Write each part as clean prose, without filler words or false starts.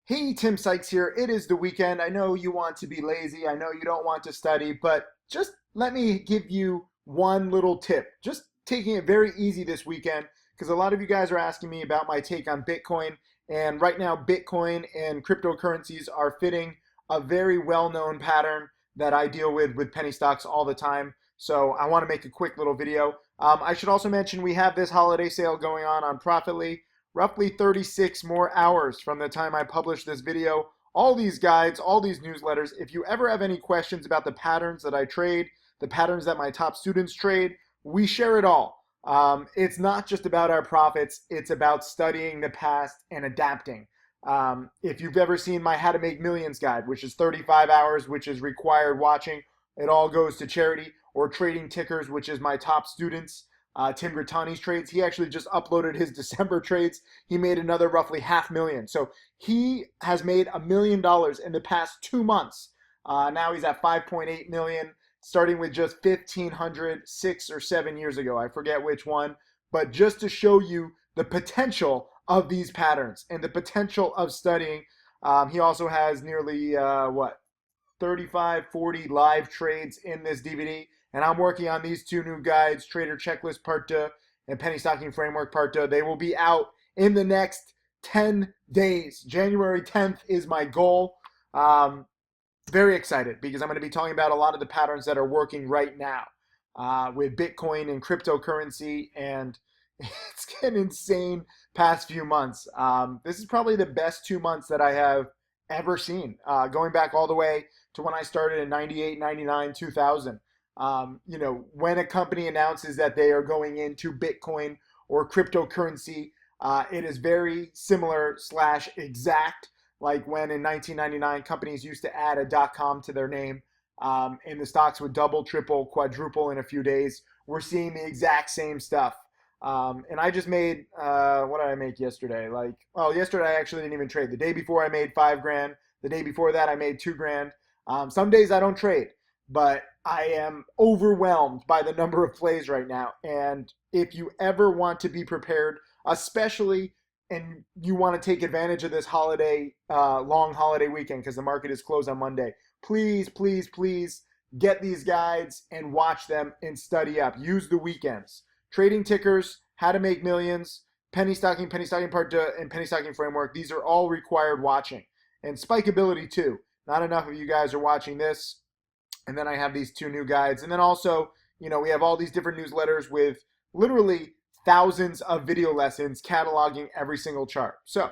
Hey, Tim Sykes here. It is the weekend. I know you want to be lazy. I know you don't want to study, but just let me give you one little tip. Just taking it very easy this weekend because a lot of you guys are asking me about my take on Bitcoin. And right now, Bitcoin and cryptocurrencies are fitting a very well known pattern that I deal with penny stocks all the time. So I want to make a quick little video. I should also mention we have this holiday sale going on Profitly, roughly 36 more hours from the time I published this video. All these guides, all these newsletters, if you ever have any questions about the patterns that I trade, the patterns that my top students trade, we share it all. It's not just about our profits, it's about studying the past and adapting. If you've ever seen my How to Make Millions guide, which is 35 hours, which is required watching, it all goes to charity, or Trading Tickers, which is my top students. Tim Grittani's trades. He actually just uploaded his December trades. He made another roughly 500,000. So he has made $1 million in the past 2 months. Now he's at 5.8 million, starting with just 1,500 6 or 7 years ago. I forget which one, but just to show you the potential of these patterns and the potential of studying. He also has nearly 35, 40 live trades in this DVD. And I'm working on these two new guides, Trader Checklist Part 2 and Penny Stocking Framework Part 2. They will be out in the next 10 days. January 10th is my goal. Very excited because I'm going to be talking about a lot of the patterns that are working right now with Bitcoin and cryptocurrency. And it's been insane past few months. This is probably the best 2 months that I have ever seen, going back all the way to when I started in 98, 99, 2000. When a company announces that they are going into Bitcoin or cryptocurrency, it is very similar slash exact like when in 1999 companies used to add a .com to their name, and the stocks would double, triple, quadruple in a few days. We're seeing the exact same stuff. And I just made, what did I make yesterday? Yesterday I actually didn't even trade. The day before I made 5 grand. The day before that I made 2 grand. Some days I don't trade, but I am overwhelmed by the number of plays right now. And if you ever want to be prepared, especially and you want to take advantage of this long holiday weekend because the market is closed on Monday, please, please, please get these guides and watch them and study up. Use the weekends. Trading Tickers, How to Make Millions, Penny Stocking Part 2, and Penny Stocking Framework. These are all required watching. And Spikeability too. Not enough of you guys are watching this. And then I have these two new guides. And then also, we have all these different newsletters with literally thousands of video lessons cataloging every single chart. So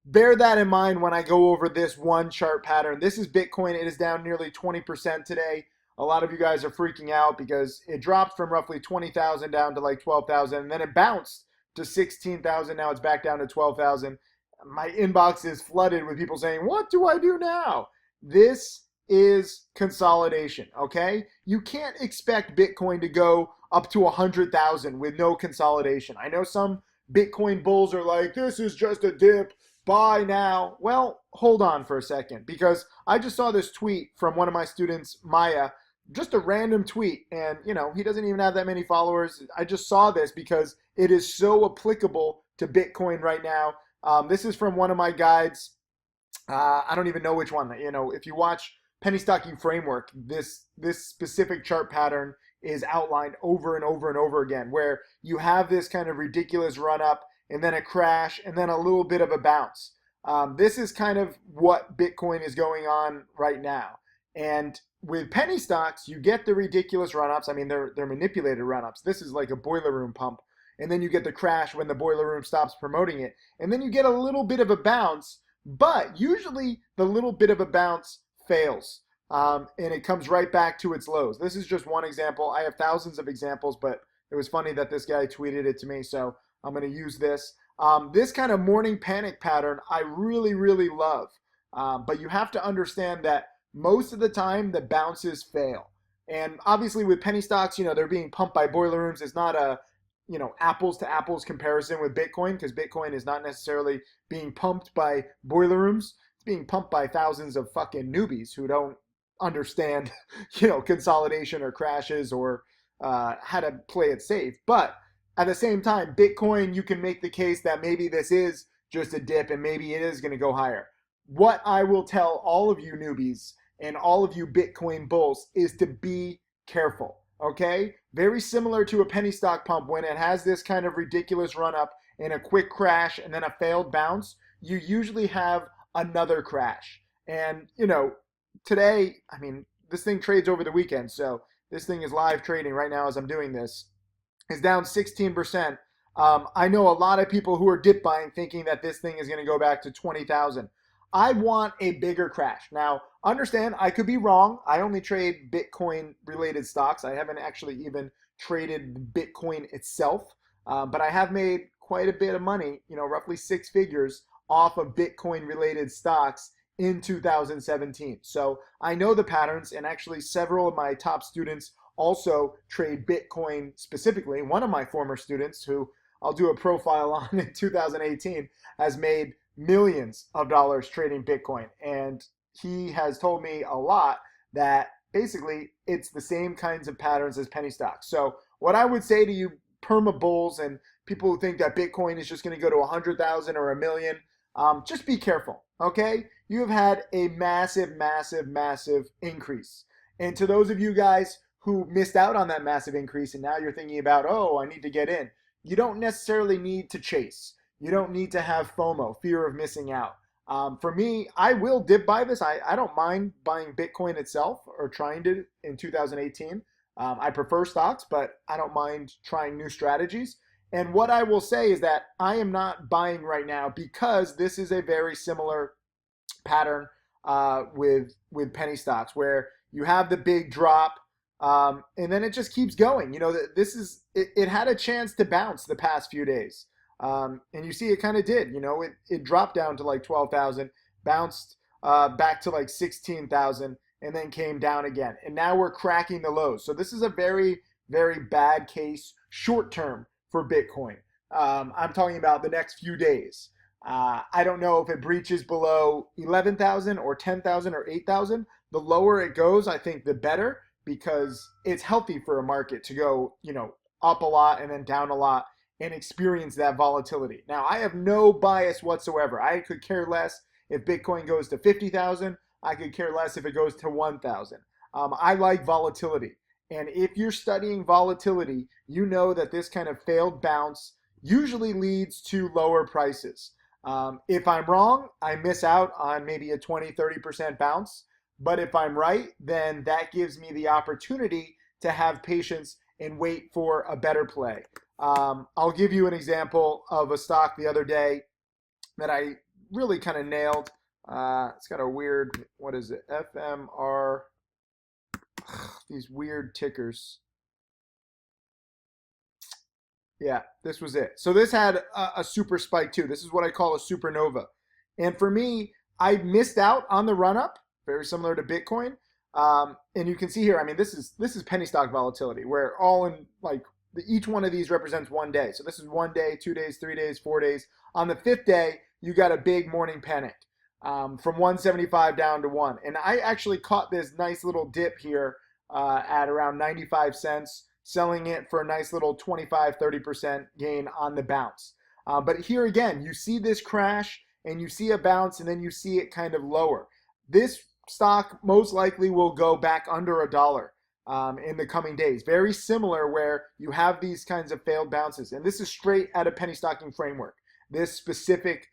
bear that in mind when I go over this one chart pattern. This is Bitcoin. It is down nearly 20% today. A lot of you guys are freaking out because it dropped from roughly 20,000 down to like 12,000, and then it bounced to 16,000. Now it's back down to 12,000. My inbox is flooded with people saying, "What do I do now?" This is consolidation, okay? You can't expect Bitcoin to go up to 100,000 with no consolidation. I know some Bitcoin bulls are like, "This is just a dip, buy now." Well, hold on for a second, because I just saw this tweet from one of my students, Maya, just a random tweet, and he doesn't even have that many followers. I just saw this because it is so applicable to Bitcoin right now. This is from one of my guides. I don't even know which one. If you watch Penny Stocking Framework, this specific chart pattern is outlined over and over and over again, where you have this kind of ridiculous run up and then a crash and then a little bit of a bounce. This is kind of what Bitcoin is going on right now. And with penny stocks, you get the ridiculous run-ups. I mean, they're manipulated run-ups. This is like a boiler room pump. And then you get the crash when the boiler room stops promoting it. And then you get a little bit of a bounce, but usually the little bit of a bounce fails. And it comes right back to its lows. This is just one example. I have thousands of examples, but it was funny that this guy tweeted it to me, so I'm going to use this. This kind of morning panic pattern I really, really love. But you have to understand that most of the time the bounces fail. And obviously with penny stocks, they're being pumped by boiler rooms. It's not a, apples to apples comparison with Bitcoin, because Bitcoin is not necessarily being pumped by boiler rooms. It's being pumped by thousands of fucking newbies who don't understand, consolidation or crashes or how to play it safe. But at the same time, Bitcoin, you can make the case that maybe this is just a dip and maybe it is going to go higher. what I will tell all of you newbies and all of you Bitcoin bulls is to be careful. Okay? Very similar to a penny stock pump when it has this kind of ridiculous run up and a quick crash and then a failed bounce, you usually have another crash. And, today, I mean, this thing trades over the weekend. So this thing is live trading right now as I'm doing this. Is down 16%. I know a lot of people who are dip buying thinking that this thing is going to go back to 20,000. I want a bigger crash. Now, understand, I could be wrong. I only trade Bitcoin related stocks. I haven't actually even traded Bitcoin itself, but I have made quite a bit of money, roughly six figures off of Bitcoin related stocks in 2017. So I know the patterns, and actually several of my top students also trade Bitcoin specifically. One of my former students, who I'll do a profile on in 2018, has made millions of dollars trading Bitcoin. And he has told me a lot that basically it's the same kinds of patterns as penny stocks. So what I would say to you perma bulls and people who think that Bitcoin is just going to go to 100,000 or a million, just be careful, okay? You have had a massive, massive, massive increase. And to those of you guys who missed out on that massive increase and now you're thinking about, oh, I need to get in, you don't necessarily need to chase. You don't need to have FOMO, fear of missing out. For me, I will dip buy this. I don't mind buying Bitcoin itself or trying to in 2018. I prefer stocks, but I don't mind trying new strategies. And what I will say is that I am not buying right now because this is a very similar pattern with penny stocks where you have the big drop and then it just keeps going. It had a chance to bounce the past few days. And you see it kind of did. It dropped down to like 12,000, bounced back to like 16,000, and then came down again. And now we're cracking the lows. So this is a very, very bad case short term for Bitcoin. I'm talking about the next few days. I don't know if it breaches below 11,000 or 10,000 or 8,000. The lower it goes, I think the better, because it's healthy for a market to go, up a lot and then down a lot and experience that volatility. Now, I have no bias whatsoever. I could care less if Bitcoin goes to 50,000. I could care less if it goes to 1,000. I like volatility. And if you're studying volatility, you know that this kind of failed bounce usually leads to lower prices. If I'm wrong, I miss out on maybe a 20, 30% bounce. But if I'm right, then that gives me the opportunity to have patience and wait for a better play. I'll give you an example of a stock the other day that I really kind of nailed. It's got a weird, what is it? FMR, these weird tickers. Yeah, this was it. So this had a super spike too. This is what I call a supernova. And for me, I missed out on the run up, very similar to Bitcoin. And you can see here, I mean, this is penny stock volatility, where all in like each one of these represents one day. So this is 1 day, 2 days, 3 days, 4 days. On the fifth day, you got a big morning panic from 175 down to 1. And I actually caught this nice little dip here at around 95 cents, selling it for a nice little 25, 30% gain on the bounce. But here again, you see this crash and you see a bounce and then you see it kind of lower. This stock most likely will go back under $1 in the coming days. Very similar where you have these kinds of failed bounces. And this is straight out of penny stocking framework, this specific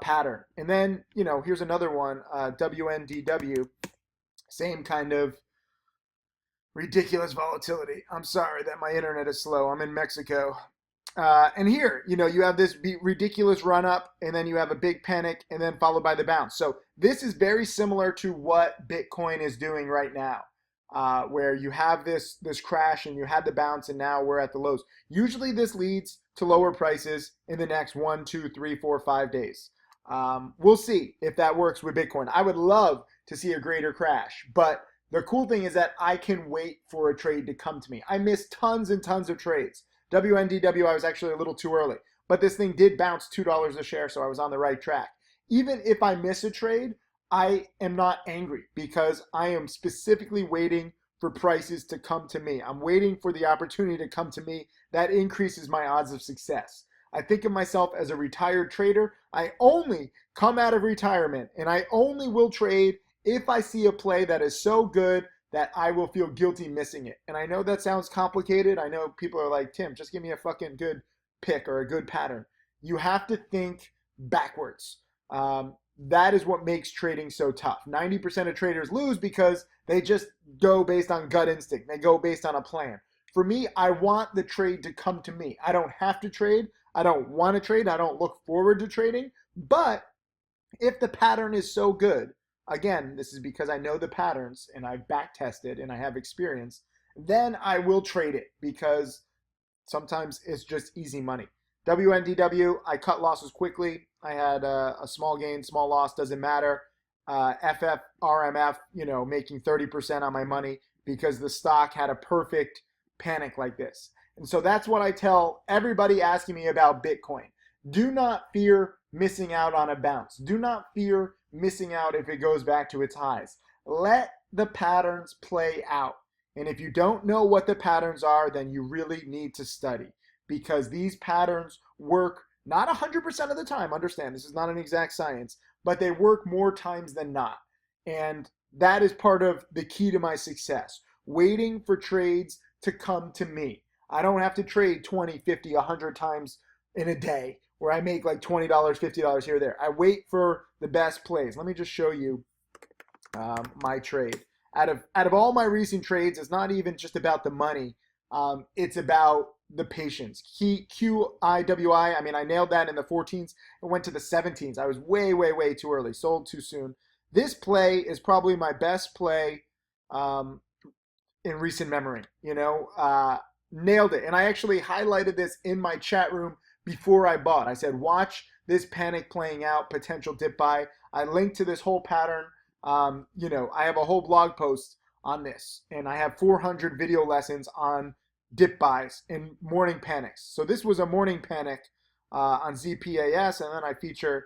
pattern. And then, here's another one, WNDW, same kind of ridiculous volatility. I'm sorry that my internet is slow. I'm in Mexico. And here, you have this ridiculous run up and then you have a big panic and then followed by the bounce. So this is very similar to what Bitcoin is doing right now, where you have this crash and you had the bounce and now we're at the lows. Usually this leads to lower prices in the next 1, 2, 3, 4, 5 days. We'll see if that works with Bitcoin. I would love to see a greater crash, but the cool thing is that I can wait for a trade to come to me. I missed tons and tons of trades. WNDW, I was actually a little too early, but this thing did bounce $2 a share, so I was on the right track. Even if I miss a trade, I am not angry because I am specifically waiting for prices to come to me. I'm waiting for the opportunity to come to me. That increases my odds of success. I think of myself as a retired trader. I only come out of retirement and I only will trade if I see a play that is so good that I will feel guilty missing it. And I know that sounds complicated. I know people are like, Tim, just give me a fucking good pick or a good pattern. You have to think backwards. That is what makes trading so tough. 90% of traders lose because they just go based on gut instinct. They go based on a plan. For me, I want the trade to come to me. I don't have to trade. I don't want to trade. I don't look forward to trading. But if the pattern is so good, again, this is because I know the patterns and I've back tested and I have experience, then I will trade it because sometimes it's just easy money. WNDW, I cut losses quickly. I had a small gain, small loss, doesn't matter. FFRMF, making 30% on my money because the stock had a perfect panic like this. And so that's what I tell everybody asking me about Bitcoin. Do not fear missing out on a bounce. Do not fear missing out if it goes back to its highs. Let the patterns play out. And if you don't know what the patterns are, then you really need to study because these patterns work not 100% of the time. Understand, this is not an exact science, but they work more times than not. And that is part of the key to my success, waiting for trades to come to me. I don't have to trade 20, 50, 100 times in a day where I make like $20, $50 here or there. I wait for the best plays. Let me just show you my trade. Out of all my recent trades, it's not even just about the money. It's about the patience. QIWI, I mean, I nailed that in the 14s. It went to the 17s. I was way, way, way too early. Sold too soon. This play is probably my best play in recent memory. Nailed it. And I actually highlighted this in my chat room before I bought. I said, watch this panic playing out, potential dip buy. I linked to this whole pattern. I have a whole blog post on this, and I have 400 video lessons on dip buys and morning panics. So this was a morning panic on ZPAS, and then I feature,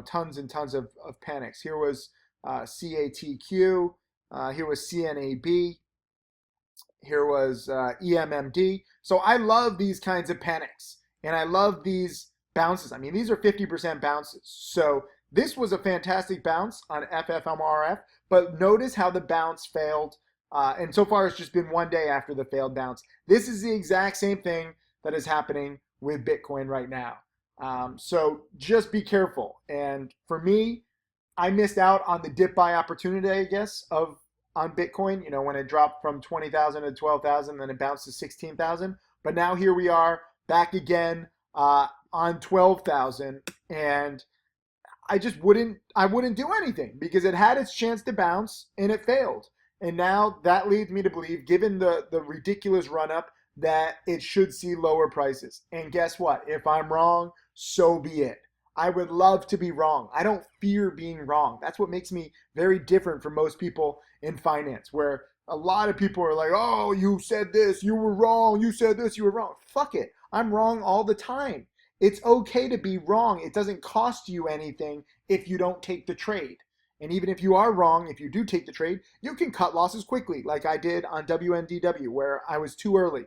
tons and tons of panics. Here was CATQ. Here was CNAB. Here was EMMD. So I love these kinds of panics, and I love these bounces. I mean, these are 50% bounces. So this was a fantastic bounce on FFMRF, but notice how the bounce failed. And so far, it's just been one day after the failed bounce. This is the exact same thing that is happening with Bitcoin right now. So just be careful. And for me, I missed out on the dip buy opportunity, I guess, on Bitcoin, when it dropped from 20,000 to 12,000, then it bounced to 16,000. But now here we are back again on 12,000, and I wouldn't do anything because it had its chance to bounce and it failed. And now that leads me to believe, given the ridiculous run up, that it should see lower prices. And guess what? If I'm wrong, so be it. I would love to be wrong. I don't fear being wrong. That's what makes me very different from most people in finance, where a lot of people are like, oh, you said this, you were wrong. You said this, you were wrong. Fuck it. I'm wrong all the time. It's okay to be wrong. It doesn't cost you anything if you don't take the trade. And even if you are wrong, if you do take the trade, you can cut losses quickly, like I did on WNDW, where I was too early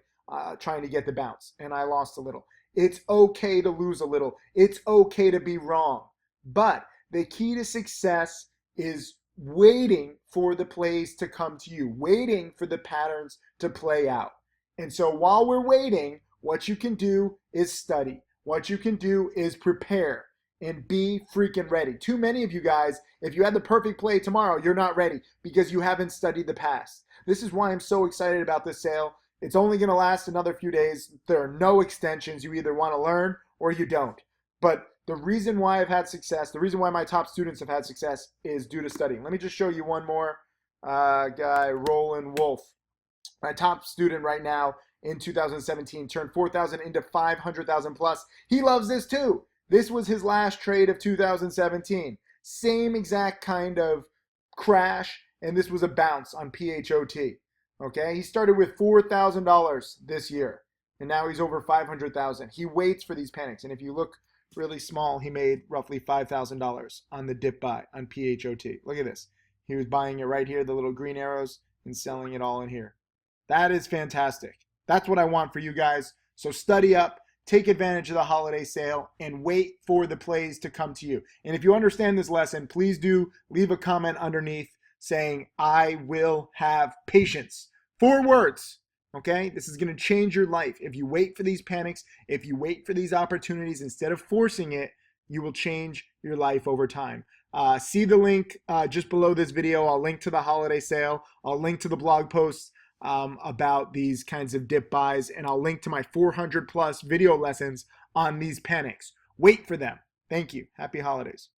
trying to get the bounce, and I lost a little. It's okay to lose a little. It's okay to be wrong. But the key to success is waiting for the plays to come to you, waiting for the patterns to play out. And so while we're waiting, what you can do is study. What you can do is prepare and be freaking ready. Too many of you guys, if you had the perfect play tomorrow, you're not ready because you haven't studied the past. This is why I'm so excited about this sale. It's only going to last another few days. There are no extensions. You either want to learn or you don't. But the reason why I've had success, the reason why my top students have had success is due to studying. Let me just show you one more guy, Roland Wolf. My top student right now in 2017 turned 4,000 into 500,000 plus. He loves this too. This was his last trade of 2017. Same exact kind of crash, and this was a bounce on PHOT. Okay, he started with $4,000 this year, and now he's over 500,000. He waits for these panics, and if you look really small, he made roughly $5,000 on the dip buy on PHOT. Look at this. He was buying it right here, the little green arrows, and selling it all in here. That is fantastic. That's what I want for you guys. So study up, take advantage of the holiday sale, and wait for the plays to come to you. And if you understand this lesson, please do leave a comment underneath saying, I will have patience. 4 words. Okay, this is going to change your life. If you wait for these panics, if you wait for these opportunities instead of forcing it, you will change your life over time. See the link just below this video. I'll link to the holiday sale. I'll link to the blog posts about these kinds of dip buys, and I'll link to my 400 plus video lessons on these panics. Wait for them. Thank you. Happy holidays.